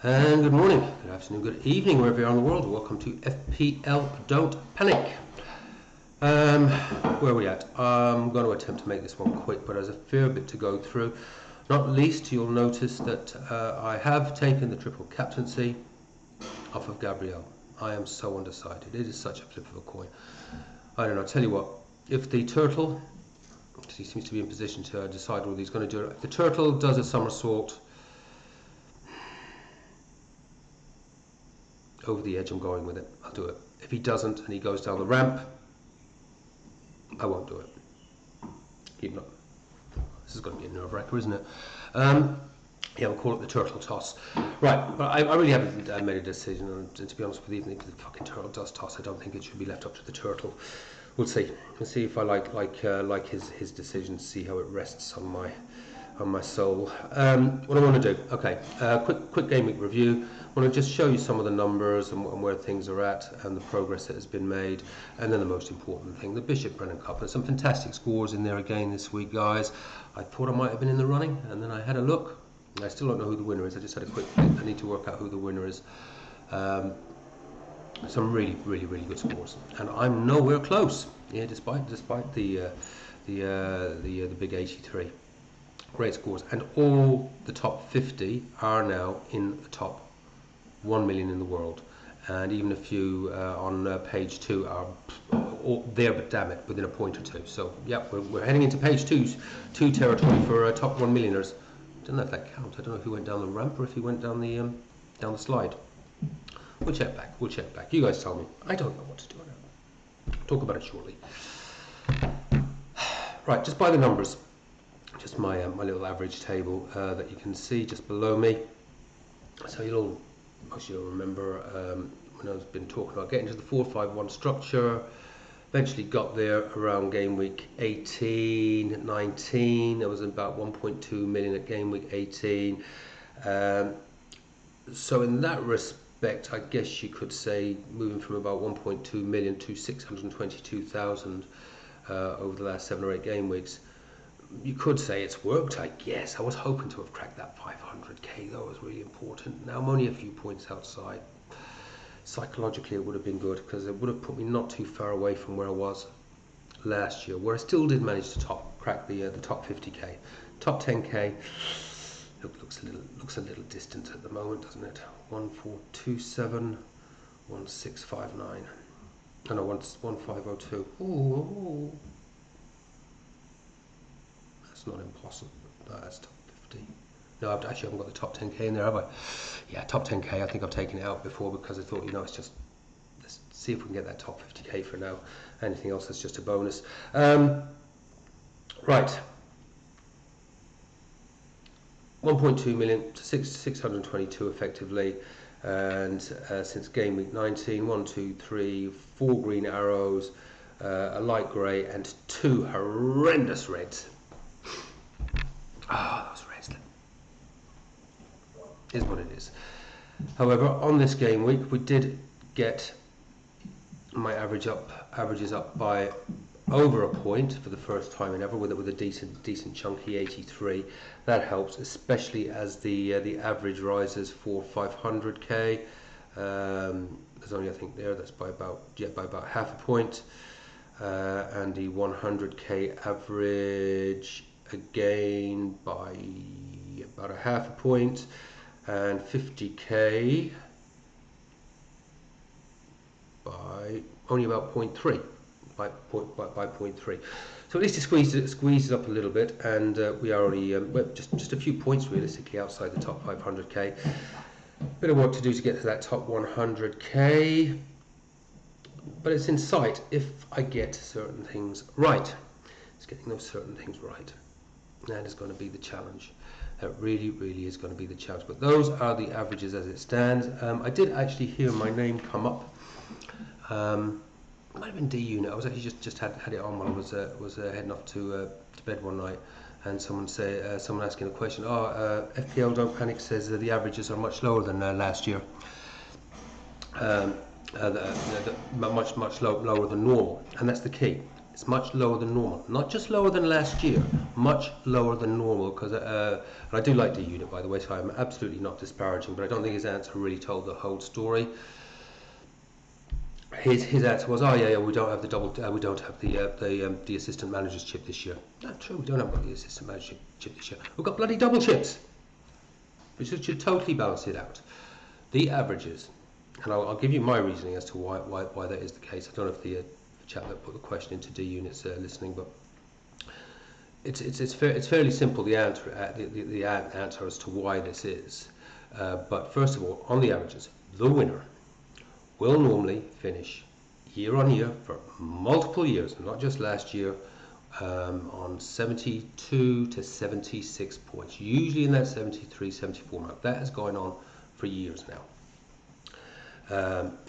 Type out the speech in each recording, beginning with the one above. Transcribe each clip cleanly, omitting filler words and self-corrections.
And good morning, good afternoon, good evening, wherever you are in the world. Welcome to FPL Don't Panic. Where are we at? I'm going to attempt to make this one quick, but there's a fair bit to go through. Not least, you'll notice that I have taken the triple captaincy off of Gabriel. I am so undecided. It is such a flip of a coin. I don't know, I'll tell you what, if the turtle, he seems to be in position to decide whether he's going to do it. If the turtle does a somersault over the edge, I'm going with it. I'll do it. If he doesn't and he goes down the ramp, I won't do it. Keep up. This is going to be a nerve wrecker, isn't it? Yeah, we'll call it the turtle toss. Right, but I really haven't made a decision, and to be honest with you, even if the fucking turtle does toss, I don't think it should be left up to the turtle. We'll see. We'll see if I like his decision, see how it rests on my soul. What I want to do, okay, quick game week review. I want to just show you some of the numbers and where things are at and the progress that has been made, and then the most important thing, the Brennan Cup. There's some fantastic scores in there again this week, guys. I thought I might have been in the running, and then I had a look. I still don't know who the winner is. I just had a quick think. I need to work out who the winner is. Some really good scores, and I'm nowhere close. Yeah, despite the big 83. Great scores, and all the top 50 are now in the top 1 million in the world, and even a few on page 2 are all there, but damn it, within a point or two. So yeah, we're heading into page 2 territory for top 1 millionaires. I don't know if that counts. I don't know if he went down the ramp or if he went down the slide. We'll check back. You guys tell me. I don't know what to do now. Talk about it shortly. Right, just by the numbers. Just my little average table that you can see just below me. So most of you'll remember when I've been talking about getting to the 4-5-1 structure. Eventually got there around game week 18, 19. I was about 1.2 million at game week 18. So in that respect, I guess you could say moving from about 1.2 million to 622,000 over the last 7 or 8 game weeks. You could say it's worked, I guess. I was hoping to have cracked that 500k, that was really important. Now I'm only a few points outside. Psychologically it would have been good, because it would have put me not too far away from where I was last year, where I still did manage to crack the top 50k. Top 10k looks a little distant at the moment, doesn't it? 1427, 1659. Oh no, 1502. Ooh. It's not impossible. No, that's top 50. No, I actually haven't got the top 10k in there, have I? Yeah, top 10k. I think I've taken it out before because I thought, it's just, let's see if we can get that top 50k for now. Anything else that's just a bonus. Right. 1.2 million to 622 effectively, and since game week 19, 1, 2, 3, 4 green arrows, a light grey, and 2 horrendous reds. Those reds is what it is. However, on this game week, we did get my averages up by over a point for the first time ever, with a decent chunky 83. That helps, especially as the average rises for 500k. There's only, I think, that's by about half a point, and the 100k average again by about a half a point, and 50k by only about 0.3, by 0.3. So at least it squeezes up a little bit, and we are only just a few points realistically outside the top 500k. Bit of work to do to get to that top 100k, but it's in sight if I get certain things right. It's getting those certain things right. That is going to be the challenge. That really is going to be the challenge. But those are the averages as it stands. I did actually hear my name come up. It might have been D Unit. I was actually just had it on while I was heading off to bed one night, and someone asking a question. FPL Don't Panic says the averages are much lower than last year. Much lower than normal, and that's the key. It's much lower than normal. Not just lower than last year, much lower than normal. Because I do like the unit, by the way, so I'm absolutely not disparaging, but I don't think his answer really told the whole story. His answer was, oh yeah, we don't have the we don't have the assistant manager's chip this year. Not true. We don't have the assistant manager's chip this year. We've got bloody double chips, which should totally balance it out. The averages, and I'll give you my reasoning as to why that is the case. I don't know if the chap that put the question into D units listening, but it's fairly simple, the answer as to why this is. But first of all, on the averages, the winner will normally finish year on year for multiple years, not just last year, on 72 to 76 points, usually in that 73, 74 mark. That has gone on for years now.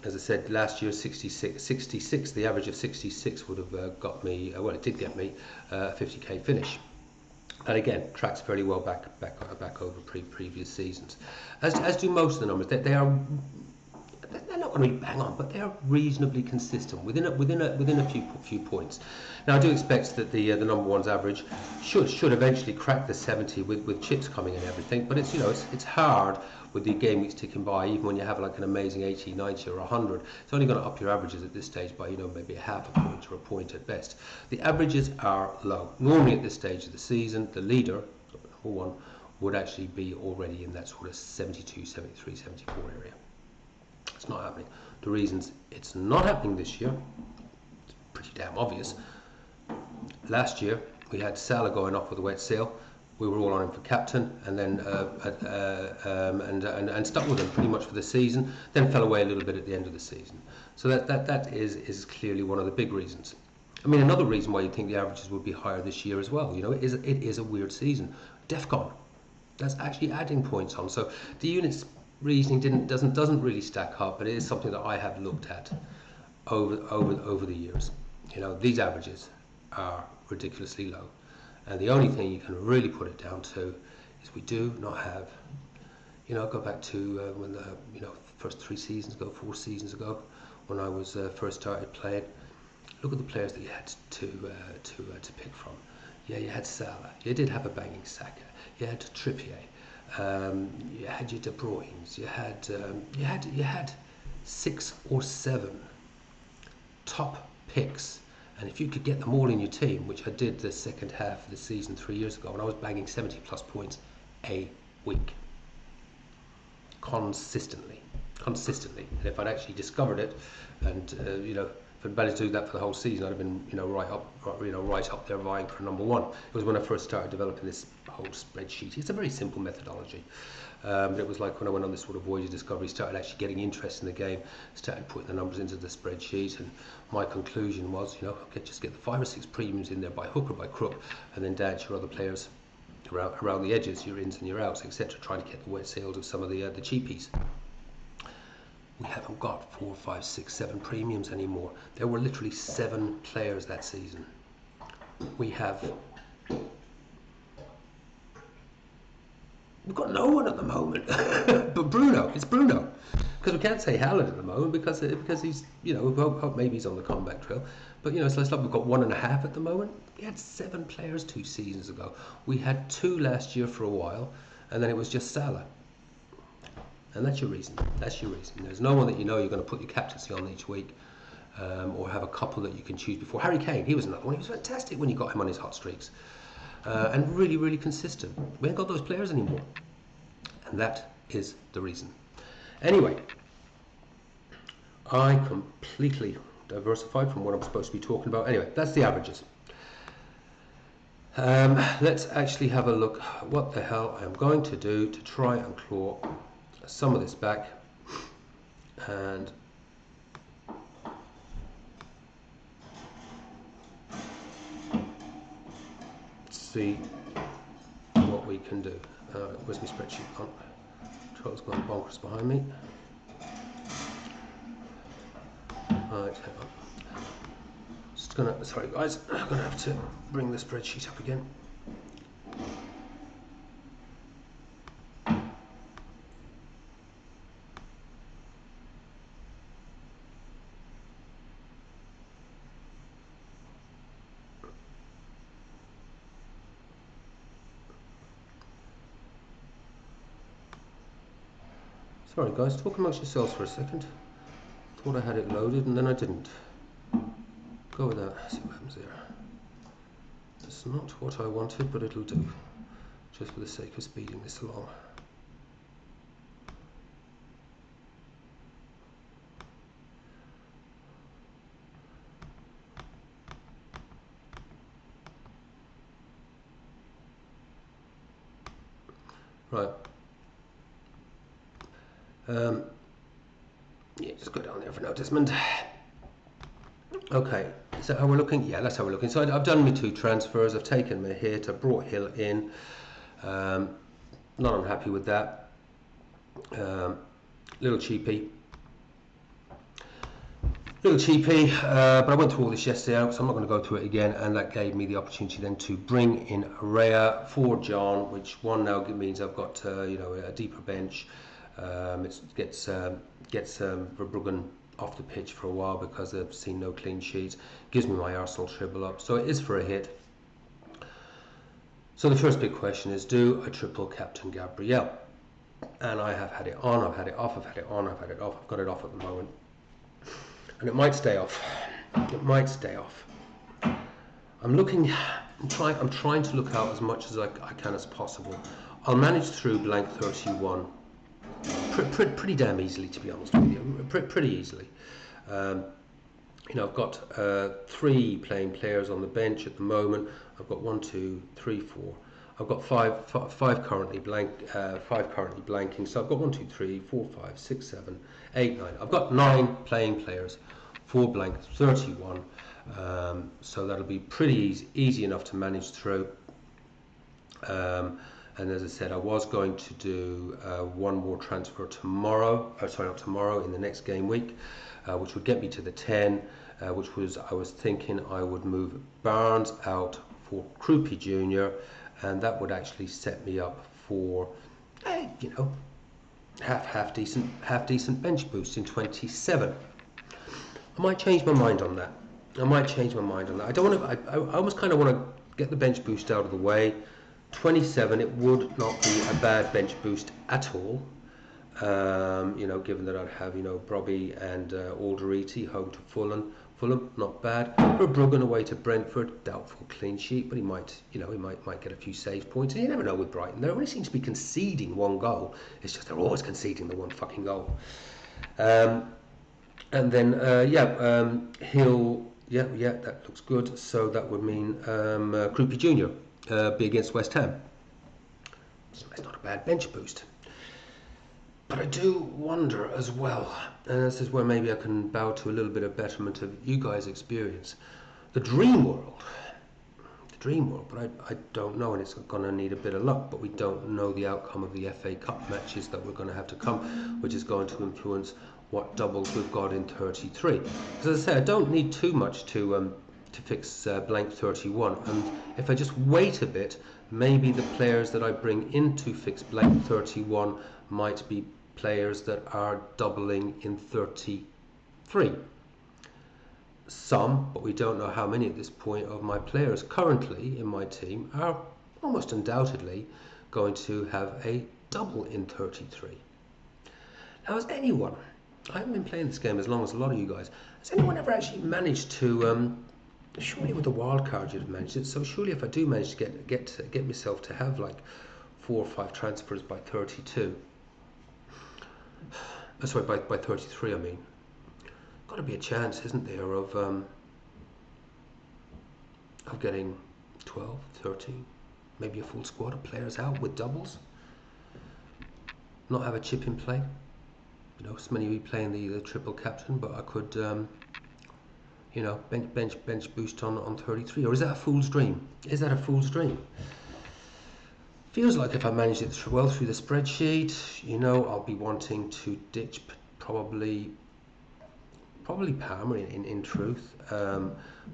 As I said, last year 66, the average of 66 would have got me, well, it did get me a 50k finish. And again, tracks fairly well back over previous seasons, as do most of the numbers. They're not going to be bang on, but they are reasonably consistent within a few points. Now, I do expect that the number one's average should eventually crack the 70 with chips coming and everything. But it's hard with the game weeks ticking by. Even when you have like an amazing 80, 90, or 100, it's only going to up your averages at this stage by maybe a half a point or a point at best. The averages are low. Normally at this stage of the season, the leader, number one, would actually be already in that sort of 72, 73, 74 area. It's not happening. The reasons it's not happening this year, it's pretty damn obvious. Last year we had Salah going off with a wet sail. We were all on him for captain, and then and stuck with him pretty much for the season. Then fell away a little bit at the end of the season. So that is clearly one of the big reasons. I mean, another reason why you think the averages would be higher this year as well. It is a weird season. DEFCON, that's actually adding points on. So the units reasoning doesn't really stack up, but it is something that I have looked at over the years. These averages are ridiculously low, and the only thing you can really put it down to is we do not have, go back to when the first 4 seasons ago, when I was first started playing. Look at the players that you had to pick from. Yeah, you had Salah. You did have a banging Saka. You had Trippier. You had your De Bruyne's. You had 6 or 7 top picks, and if you could get them all in your team, which I did the second half of the season 3 years ago, and I was banging 70 plus points a week consistently. And if I'd actually discovered it, and if I'd managed to do that for the whole season, I'd have been right up there vying for number one. It was when I first started developing this whole spreadsheet. It's a very simple methodology, but it was like when I went on this sort of voyage of discovery, started actually getting interest in the game, started putting the numbers into the spreadsheet, and my conclusion was, okay, just get the 5 or 6 premiums in there by hook or by crook, and then dance your other players around the edges, your ins and your outs, etc., trying to get the wet sails of some of the cheapies. We haven't got 4, 5, 6, 7 premiums anymore. There were literally 7 players that season. We've got no one at the moment. But Bruno, it's Bruno. Because we can't say Haaland at the moment because he's, we hope maybe he's on the comeback trail. But, so it's like we've got 1.5 at the moment. We had 7 players 2 seasons ago. We had 2 last year for a while, and then it was just Salah. And that's your reason. There's no one that you're going to put your captaincy on each week, or have a couple that you can choose before. Harry Kane, he was another one. He was fantastic when you got him on his hot streaks, and really, really consistent. We ain't got those players anymore, and that is the reason. Anyway, I completely diversified from what I'm supposed to be talking about. Anyway, that's the averages. Let's actually have a look at what the hell I'm going to do to try and claw some of this back and see what we can do. Where's my spreadsheet gone? Troll's gone bonkers behind me. Right, hang on. Sorry guys, I'm gonna have to bring the spreadsheet up again. Sorry guys, talk amongst yourselves for a second. Thought I had it loaded and then I didn't. Go with that, see what happens there. It's not what I wanted, but it'll do, just for the sake of speeding this along. Right. Yeah, just go down there for noticement. Okay, is that how we're looking? Yeah, that's how we're looking. So I've done my 2 transfers. I've taken my hit. I brought Hill in. Not unhappy with that. Little cheapy. But I went through all this yesterday, so I'm not going to go through it again, and that gave me the opportunity then to bring in Rhea for John, which now means I've got a deeper bench. It gets Verbruggen off the pitch for a while because I've seen no clean sheets. Gives me my Arsenal triple up, so it is for a hit. So the first big question is, do I triple captain Gabriel? And I have had it on, I've had it off, I've had it on, I've had it off. I've got it off at the moment. And it might stay off. It might stay off. I'm trying to look out as much as I can as possible. I'll manage through blank 31 pretty damn easily, to be honest with you. Pretty easily. I've got 3 playing players on the bench at the moment. I've got 1, 2, 3, 4. I've got five currently blanking. So I've got 1, 2, 3, 4, 5, 6, 7, 8, 9. I've got 9 playing players for blank 31. So that'll be pretty easy enough to manage through. And as I said, I was going to do 1 more transfer tomorrow. Not tomorrow, in the next game week, which would get me to the 10. I was thinking I would move Barnes out for Krupi Jr. and that would actually set me up for half decent bench boost in 27. I might change my mind on that. I don't want to. I almost kind of want to get the bench boost out of the way. 27, it would not be a bad bench boost at all. Given that I'd have Brobby and Alderete home to Fulham, not bad. Verbruggen away to Brentford, doubtful clean sheet, but he might get a few save points. And you never know with Brighton; they only seem to be conceding 1 goal. It's just they're always conceding the 1 fucking goal. And then Hill, that looks good. So that would mean Krupi Jr. Be against West Ham. So it's not a bad bench boost. But I do wonder as well, and this is where maybe I can bow to a little bit of betterment of you guys' experience. The dream world, but I don't know, and it's going to need a bit of luck, but we don't know the outcome of the FA Cup matches that we're going to have to come, which is going to influence what doubles we've got in 33. Because as I say, I don't need too much to fix blank 31, and if I just wait a bit, maybe the players that I bring in to fix blank 31 might be players that are doubling in 33. Some, but we don't know how many at this point, of my players currently in my team are almost undoubtedly going to have a double in 33. Now, has anyone, I haven't been playing this game as long as a lot of you guys, has anyone ever actually managed to surely with the wild card you'd have managed it, so surely if I do manage to get myself to have like 4 or 5 transfers by 32, sorry, by 33 I mean, got to be a chance, isn't there, of getting 12, 13, maybe a full squad of players out with doubles, not have a chip in play. So many of you playing the triple captain, but I could bench boost on 33. Or is that a fool's dream? Feels like if I manage it well through the spreadsheet, I'll be wanting to ditch probably Palmer in truth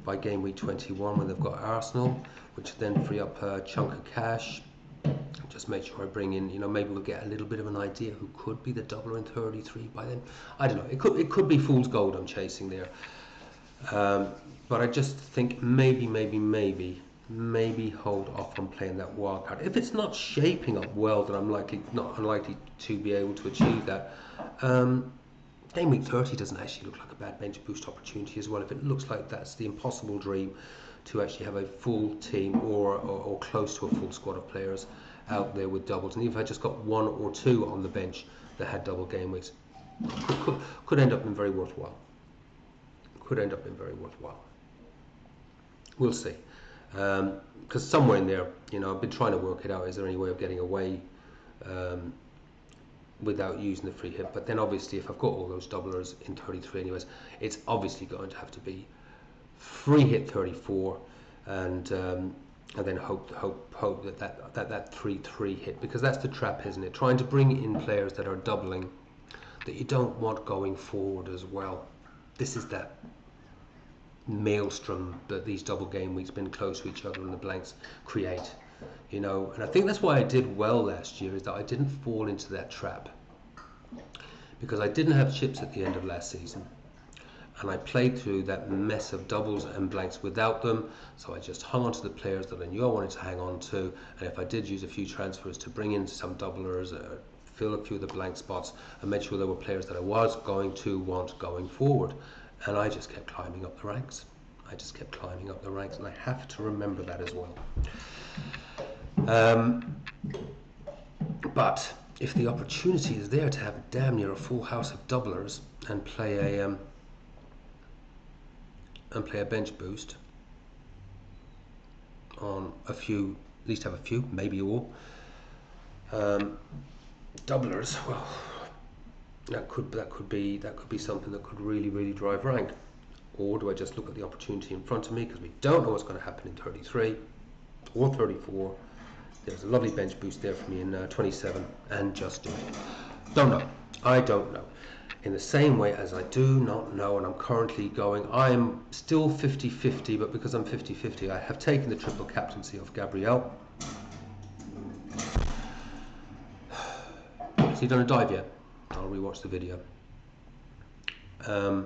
by game week 21 when they've got Arsenal, which then free up a chunk of cash. Just make sure I bring in, maybe we'll get a little bit of an idea who could be the doubler in 33 by then. I don't know. It could be fool's gold I'm chasing there. But I just think maybe maybe hold off on playing that wild card. If it's not shaping up well, then I'm not unlikely to be able to achieve that. Game week 30 doesn't actually look like a bad bench boost opportunity as well. If it looks like that's the impossible dream to actually have a full team or close to a full squad of players out there with doubles, and even if I just got one or two on the bench that had double game weeks, could end up being very worthwhile. Could end up being very worthwhile. We'll see. Because somewhere in there, I've been trying to work it out. Is there any way of getting away without using the free hit? But then obviously, if I've got all those doublers in 33 anyways, it's obviously going to have to be free hit 34, and then hope that 3-3 hit, because that's the trap, isn't it? Trying to bring in players that are doubling that you don't want going forward as well. This is that maelstrom that these double game weeks been close to each other and the blanks create, and I think that's why I did well last year, is that I didn't fall into that trap, because I didn't have chips at the end of last season, and I played through that mess of doubles and blanks without them. So I just hung on to the players that I knew I wanted to hang on to, and if I did use a few transfers to bring in some doublers, fill a few of the blank spots, and make sure there were players that I was going to want going forward. And I just kept climbing up the ranks. And I have to remember that as well. But if the opportunity is there to have damn near a full house of doublers and play a bench boost on a few, at least have a few, maybe all doublers, well, that could be something that could really drive rank. Or do I just look at the opportunity in front of me, because we don't know what's going to happen in 33 or 34? There's a lovely bench boost there for me in 27, and just do it. Don't know. I don't know. In the same way as I do not know, and I'm currently going, I'm still 50-50, but because I'm 50-50, I have taken the triple captaincy of Gabriel. Has he done a dive yet? I'll rewatch the video. I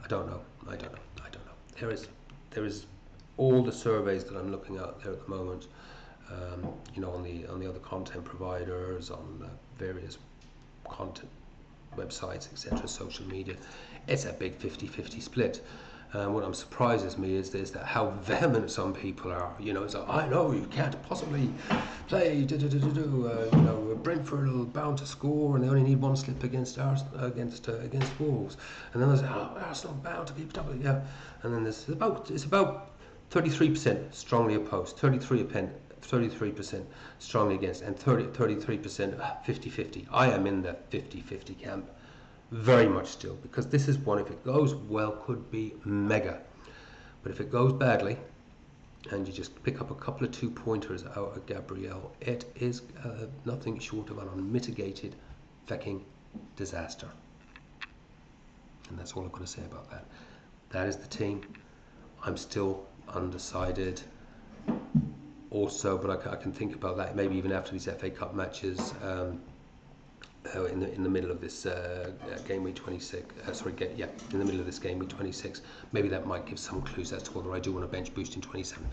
don't know. There is all the surveys that I'm looking at there at the moment, on the other content providers, on the various content websites, etc., social media. It's a big 50-50 split. What surprises me is that how vehement some people are. It's like, I know you can't possibly play. Brentford are bound to score, and they only need one slip against Wolves. And then there's Arsenal bound to keep double. Yeah. And then it's about 33% strongly opposed, 33% strongly against, and 33% 50-50. I am in the 50-50 camp. Very much still, because this is one, if it goes well, could be mega. But if it goes badly, and you just pick up a couple of 2-pointers out of Gabriel, it is nothing short of an unmitigated fecking disaster. And that's all I'm going to say about that. That is the team. I'm still undecided also, but I can think about that maybe even after these FA Cup matches. In the middle of this game week 26, in the middle of this game week 26, maybe that might give some clues as to whether I do want a bench boost in 27.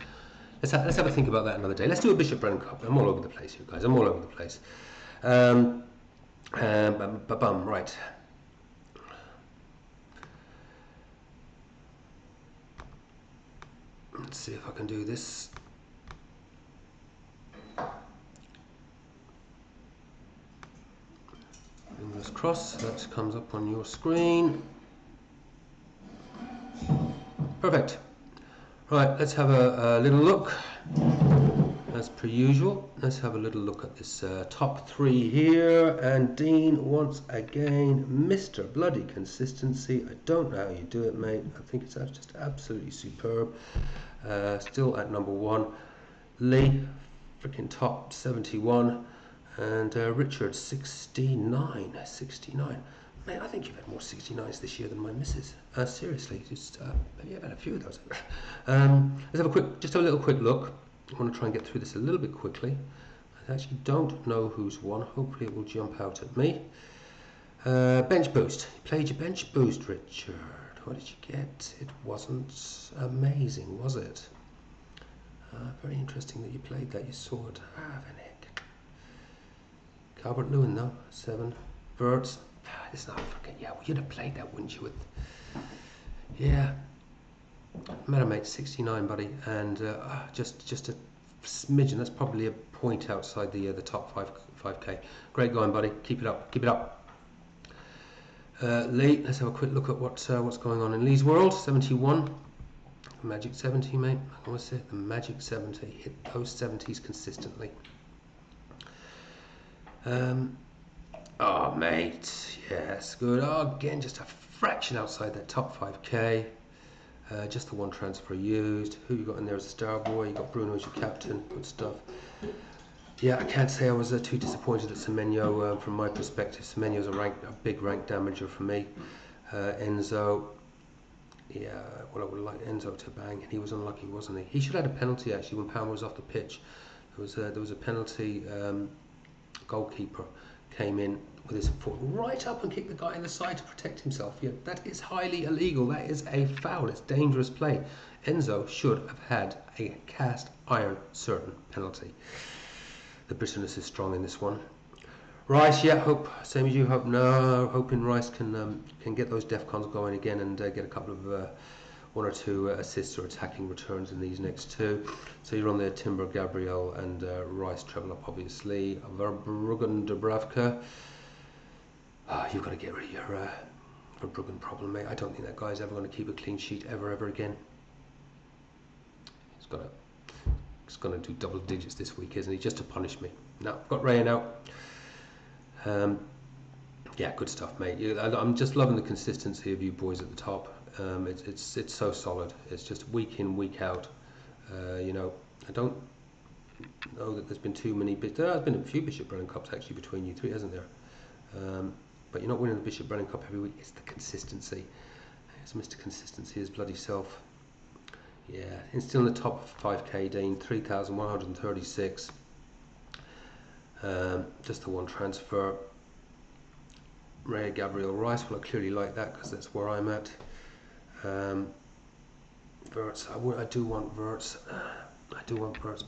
Let's have a think about that another day. Let's do a Brennan Cup. I'm all over the place, you guys. I'm all over the place. Right. Let's see if I can do this. Fingers crossed, that comes up on your screen. Perfect. Right, let's have a little look. As per usual, let's have a little look at this top three here. And Dean, once again, Mr. Bloody Consistency. I don't know how you do it, mate. I think it's just absolutely superb. Still at number one. Lee, freaking top 71. And Richard, 69. Mate, I think you've had more 69s this year than my missus. Seriously, just maybe I've had a few of those. Let's have a little quick look. I want to try and get through this a little bit quickly. I actually don't know who's won. Hopefully it will jump out at me. Bench boost. You played your bench boost, Richard. What did you get? It wasn't amazing, was it? Very interesting that you played that. You saw it. Van Heck. Calvert Lewin though, 7. Verts. It's not fucking. Yeah, well, you'd have played that, wouldn't you? With yeah. Metamate 69, buddy, and just a smidgen. That's probably a point outside the top 5k. Great going, buddy. Keep it up. Keep it up. Lee, let's have a quick look at what's going on in Lee's world. 71. Magic 70, mate. I always say the magic 70. Hit those 70s consistently. Oh, mate. Yes, good. Oh, again, just a fraction outside that top 5k. Just the one transfer used. Who you got in there as a star boy? You got Bruno as your captain. Good stuff. Yeah, I can't say I was too disappointed at Semenyo from my perspective. Semenyo's a big rank damager for me. Enzo. Yeah, well, I would like Enzo to bang, and he was unlucky, wasn't he? He should have had a penalty actually when Palmer was off the pitch. There was a penalty. Goalkeeper came in with his foot right up and kicked the guy in the side to protect himself. Yeah, that is highly illegal. That is a foul. It's dangerous play. Enzo should have had a cast iron certain penalty. The bitterness is strong in this one. Rice, yeah, hope same as you. Hoping Rice can get those DEFCONs going again and get a couple of 1 or 2 assists or attacking returns in these next 2. So you're on there, Timber, Gabriel, and Rice treble up, obviously. Verbruggen, Dubravka. You've got to get rid of your Verbruggen problem, mate. I don't think that guy's ever going to keep a clean sheet ever again. He's going to do double digits this week, isn't he? Just to punish me. No, got Ray out. Yeah, good stuff, mate. I'm just loving the consistency of you boys at the top. It's so solid. It's just week in, week out. You know, I don't know that there's been too many. There's been a few Bishop Brennan Cups actually between you three, hasn't there? But you're not winning the Bishop Brennan Cup every week. It's the consistency. It's Mr. Consistency, his bloody self. Yeah, and still in the top 5k, Dean, 3,136. Just the one transfer. Ray, Gabriel, Rice. Well, I clearly like that because that's where I'm at. Verts, I do want Verts. But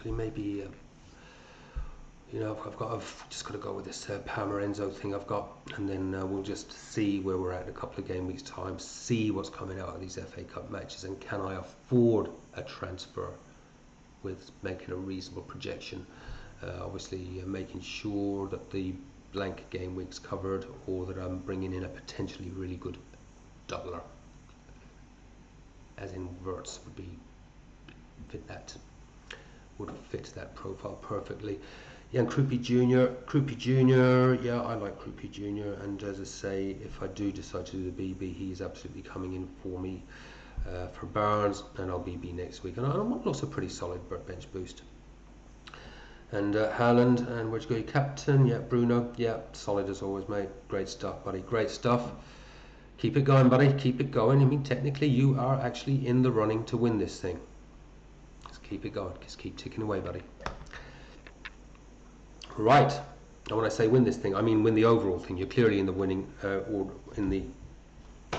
he may be. You know, I've just got to go with this Palmer Enzo thing I've got, and then we'll just see where we're at in a couple of game weeks' time. See what's coming out of these FA Cup matches, and can I afford a transfer with making a reasonable projection? Obviously, making sure that the blank game week's covered, or that I'm bringing in a potentially really good doubler, as in Verts would fit that profile perfectly. Yeah, and Krupi Jr. Yeah, I like Krupi Jr. And as I say, if I do decide to do the BB, he's absolutely coming in for me for Barnes, and I'll BB next week. And I'm also pretty solid bench boost. And Haaland, and where'd you go? Your captain, yeah, Bruno, yeah, solid as always, mate. Great stuff, buddy, great stuff. Keep it going, buddy, keep it going. I mean, technically, you are actually in the running to win this thing. Just keep it going, just keep ticking away, buddy. Right, and when I say win this thing, I mean win the overall thing. You're clearly in the winning, or in the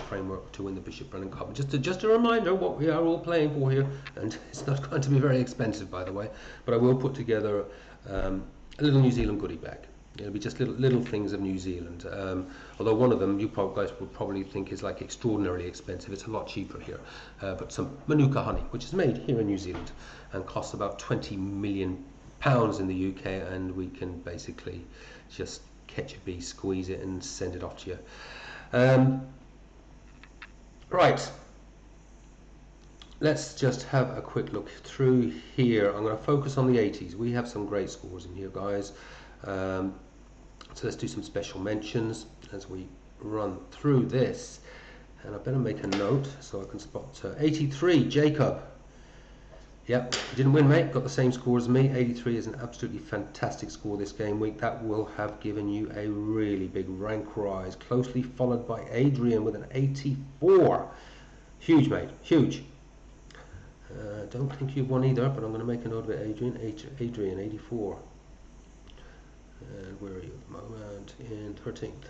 framework to win the Bishop Brennan Cup. Just a reminder what we are all playing for here, and it's not going to be very expensive, by the way, but I will put together a little New Zealand goodie bag. It'll be just little things of New Zealand, although one of them you guys will probably think is like extraordinarily expensive. It's a lot cheaper here, but some Manuka honey, which is made here in New Zealand and costs about £20 million in the UK, and we can basically just catch a bee, squeeze it and send it off to you. Right, let's just have a quick look through here. I'm going to focus on the 80s. We have some great scores in here, guys. So let's do some special mentions as we run through this, and I better make a note so I can spot 83 Jacob. Yep, didn't win, mate. Got the same score as me. 83 is an absolutely fantastic score this game week. That will have given you a really big rank rise. Closely followed by Adrian with an 84. Huge, mate. Huge. Don't think you've won either, but I'm going to make a note of it, Adrian. Adrian, 84. And where are you at the moment? In 13th.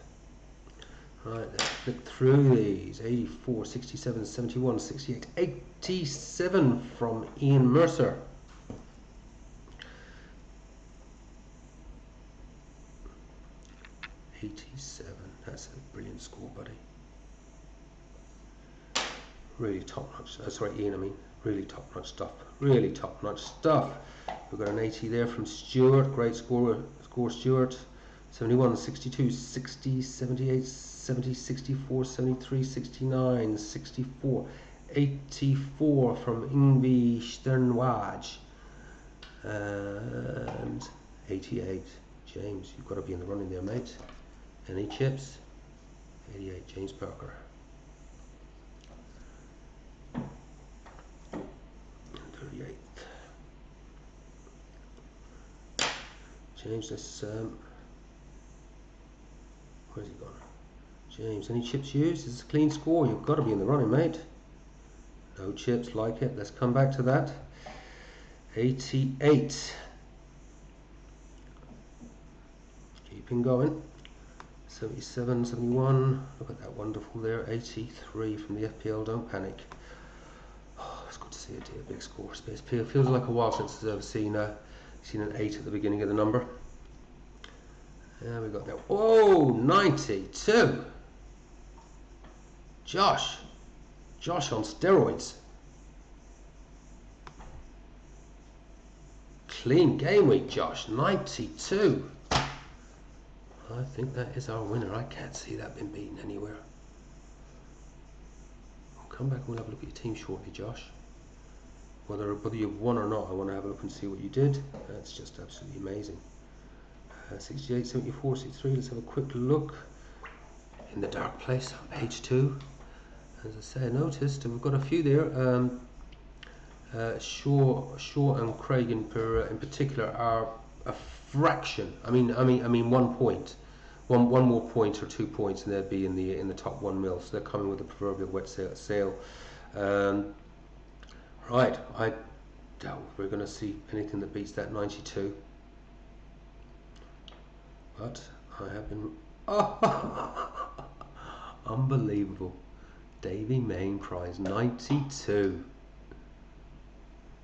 Right, let's flip through these. 84, 67, 71, 68, 87 from Ian Mercer. 87. That's a brilliant score, buddy. Really top-notch. Sorry, Ian, I mean. Really top-notch stuff. Really top-notch stuff. We've got an 80 there from Stuart. Great score, Stuart. 71, 62, 60, 78, 70, 64, 73, 69, 64, 84 from Ingvi Sternwaj. And 88. James, you've got to be in the running there, mate. Any chips? 88, James Parker. 38. James, this where's he gone? James, any chips used? It's a clean score. You've got to be in the running, mate. No chips, like it. Let's come back to that. 88. Keeping going. 77, 71. Look at that wonderful there. 83 from the FPL. Don't panic. Oh, it's good to see a big score. It feels like a while since I've seen an 8 at the beginning of the number. Yeah, we got that. Oh, 92. Josh on steroids. Clean game week, Josh. 92. I think that is our winner. I can't see that being beaten anywhere. We'll come back and we'll have a look at your team shortly, Josh. Whether you've won or not, I want to have a look and see what you did. That's just absolutely amazing. 68, 74, 63. Let's have a quick look in the dark place on page 2. As I say, I noticed we've got a few there. Shaw and Craig in particular are a fraction. I mean 1 point, one more point or 2 points, and they'd be in the top 1 mil. So they're coming with the proverbial wet sail. Right, I doubt we're going to see anything that beats that 92. But I have been unbelievable. Davy Main prize 92.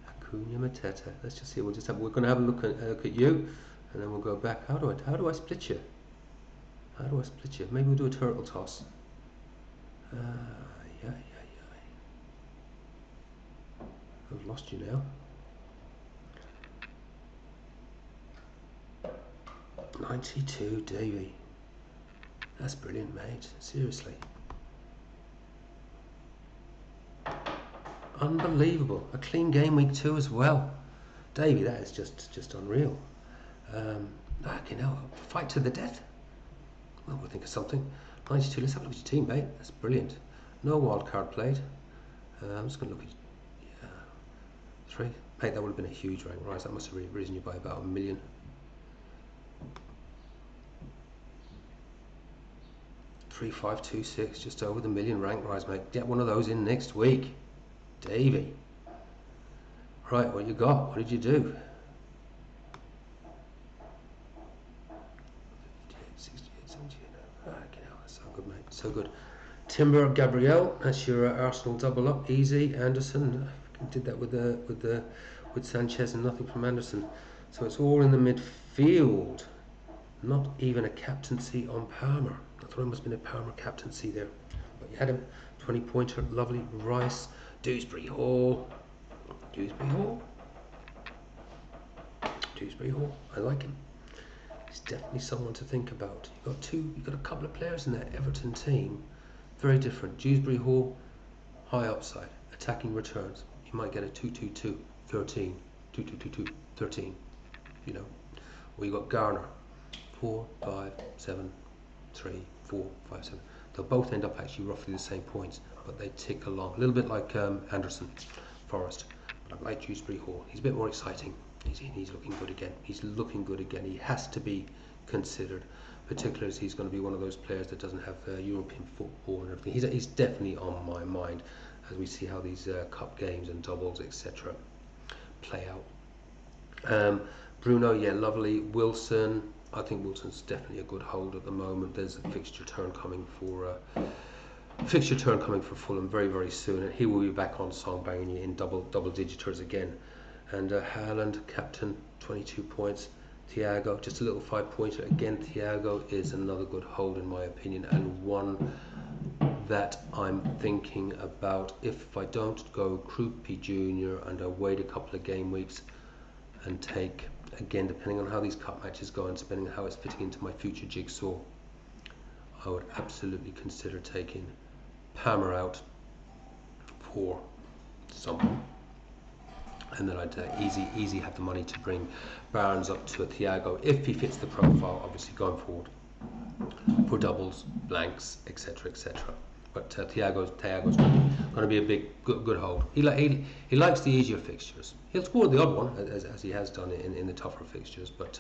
Acuna Mateta. Let's just see. We're going to have a look at you, and then we'll go back. How do I split you? How do I split you? Maybe we'll do a turtle toss. Yeah. I've lost you now. 92, Davey. That's brilliant, mate. Seriously. Unbelievable. A clean game week 2 as well. Davey, that is just unreal. You know, fight to the death. Well, we'll think of something. 92, let's have a look at your team, mate. That's brilliant. No wild card played. I'm just going to look at 3. Mate, that would have been a huge rank rise. That must have risen you by about 1 million. 3526, just over the 1 million rank rise, mate. Get one of those in next week, Davey. Right, what you got? What did you do? 58, 68, 78. That's so good, mate. So good. Timber, Gabriel. That's your Arsenal double up. Easy. Anderson. Did that with Sanchez and nothing from Anderson. So it's all in the midfield. Not even a captaincy on Palmer. I thought it must have been a Palmer captaincy there. But you had him. 20-pointer. Lovely. Rice. Dewsbury Hall. Dewsbury Hall. I like him. He's definitely someone to think about. You've got a couple of players in that Everton team. Very different. Dewsbury Hall, high upside. Attacking returns. You might get a 2-2-2, 13. 2-2-2-2, 13. You know. Or you got Garner. 4, 5, 7, 3, 4, 5, 7. They'll both end up actually roughly the same points, but they tick along. A little bit like Anderson, Forrest. But I like Dewsbury Hall. He's a bit more exciting. He's looking good again. He's looking good again. He has to be considered, particularly as he's going to be one of those players that doesn't have European football and everything. He's definitely on my mind as we see how these cup games and doubles, etc., play out. Bruno, yeah, lovely. Wilson. I think Wilson's definitely a good hold at the moment. There's a fixture turn coming for Fulham very, very soon, and he will be back on song banging you in double digiters again. And Haaland, captain, 22 points. Thiago, just a little 5-pointer. Again, Thiago is another good hold in my opinion, and one that I'm thinking about if I don't go Krupi Jr. and I wait a couple of game weeks and take, again, depending on how these cup matches go and depending on how it's fitting into my future jigsaw, I would absolutely consider taking Palmer out for someone, and then I'd easy have the money to bring Barnes up to a Thiago if he fits the profile, obviously going forward for doubles, blanks, etc, etc. But Thiago's going to be a big good hold. He likes the easier fixtures. He'll score the odd one as he has done in the tougher fixtures, but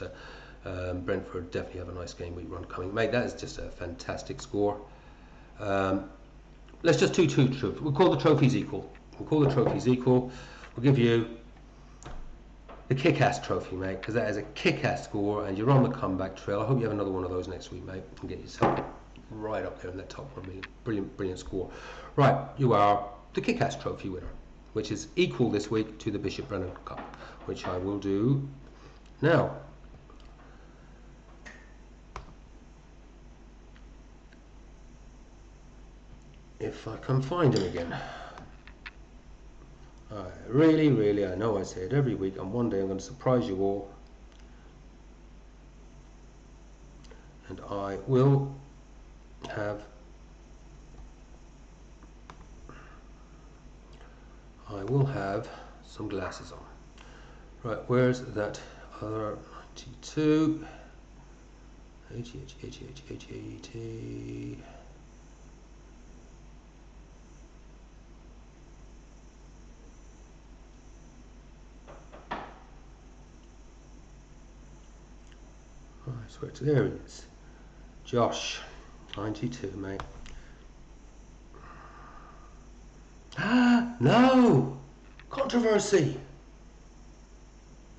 Brentford definitely have a nice game week run coming. Mate, that is just a fantastic score. Let's just do two trophies. We'll call the trophies equal. We'll give you the kick-ass trophy, mate, because that is a kick-ass score and you're on the comeback trail. I hope you have another one of those next week, mate, and get yourself right up there in that top 1 million. Brilliant score. Right, you are the kick-ass trophy winner, which is equal this week to the Brennan Cup, which I will do now. If I can find him again. Really, I know I say it every week, and one day I'm going to surprise you all. And I will have some glasses on. Right, where's that other 92? 80. I swear to, there he is. Josh, 92, mate. No! Controversy,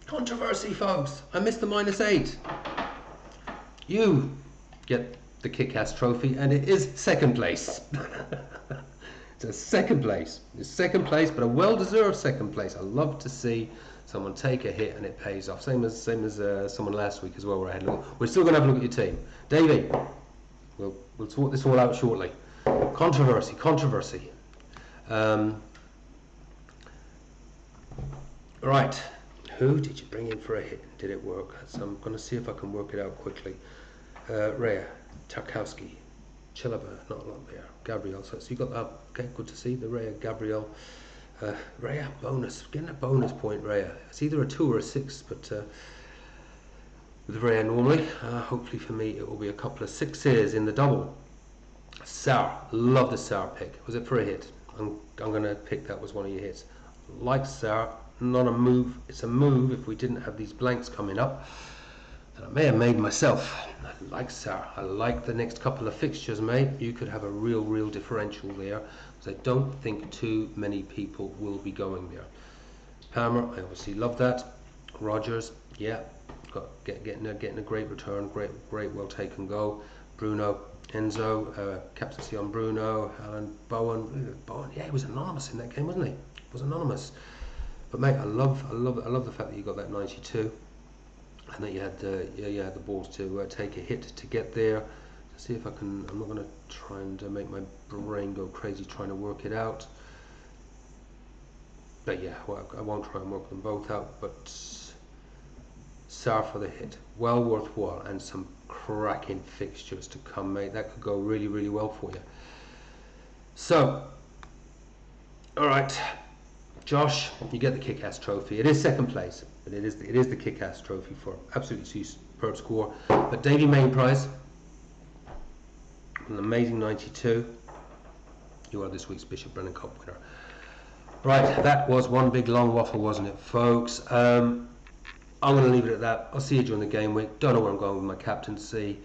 folks. I missed the -8. You get the kick-ass trophy, and it is second place. It's a second place. It's second place, but a well-deserved second place. I love to see someone take a hit and it pays off. Same as someone last week as well, where I had a look. We're still going to have a look at your team, Davey. We'll sort this all out shortly. Controversy. Right, who did you bring in for a hit? Did it work? So I'm going to see if I can work it out quickly. Rhea, Tarkowski, Chalaba, not a lot there. Gabriel, so you got that. Okay, good to see the Rhea, Gabriel. Rhea, bonus, getting a bonus point, Rhea. It's either a 2 or a 6, but with Rhea normally, hopefully for me it will be a couple of 6s in the double. Sour, love the Sour pick. Was it for a hit? I'm going to pick that was one of your hits. Like Sour, not a move. It's a move if we didn't have these blanks coming up that I may have made myself. I like Sour. I like the next couple of fixtures, mate. You could have a real differential there, because I don't think too many people will be going there. Palmer, I obviously love that. Rogers, yeah, getting a great return, great well taken goal. Bruno, Enzo, captaincy on Bruno, Alan, Bowen, yeah, he was anonymous in that game, wasn't he? He was anonymous. But mate, I love the fact that you got that 92, and that you had the balls to take a hit to get there. To see if I can. I'm not going to try and make my brain go crazy trying to work it out. But yeah, well, I won't try and work them both out. But Sar for the hit, well worthwhile, and some cracking fixtures to come, mate. That could go really well for you. So, all right. Josh, you get the kick-ass trophy. It is second place, but it is the kick-ass trophy for absolutely superb score. But Davey main prize, an amazing 92. You are this week's Brennan Cup winner. Right, that was one big long waffle, wasn't it, folks? I'm going to leave it at that. I'll see you during the game week. Don't know where I'm going with my captaincy.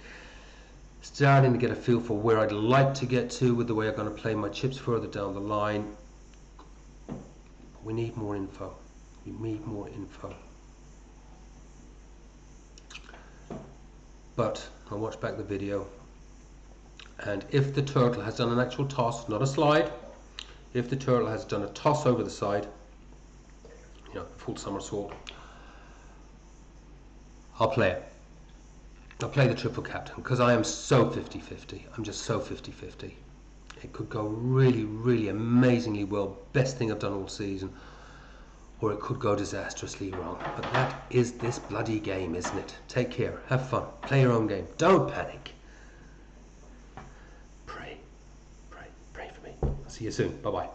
Starting to get a feel for where I'd like to get to with the way I'm going to play my chips further down the line. We need more info. But I'll watch back the video, and if the turtle has done an actual toss, not a slide, if the turtle has done a toss over the side, full somersault, I'll play it. I'll play the triple captain because I am so 50-50. I'm just so 50-50. It could go really, really amazingly well. Best thing I've done all season. Or it could go disastrously wrong. But that is this bloody game, isn't it? Take care. Have fun. Play your own game. Don't panic. Pray. Pray. Pray for me. I'll see you soon. Bye-bye.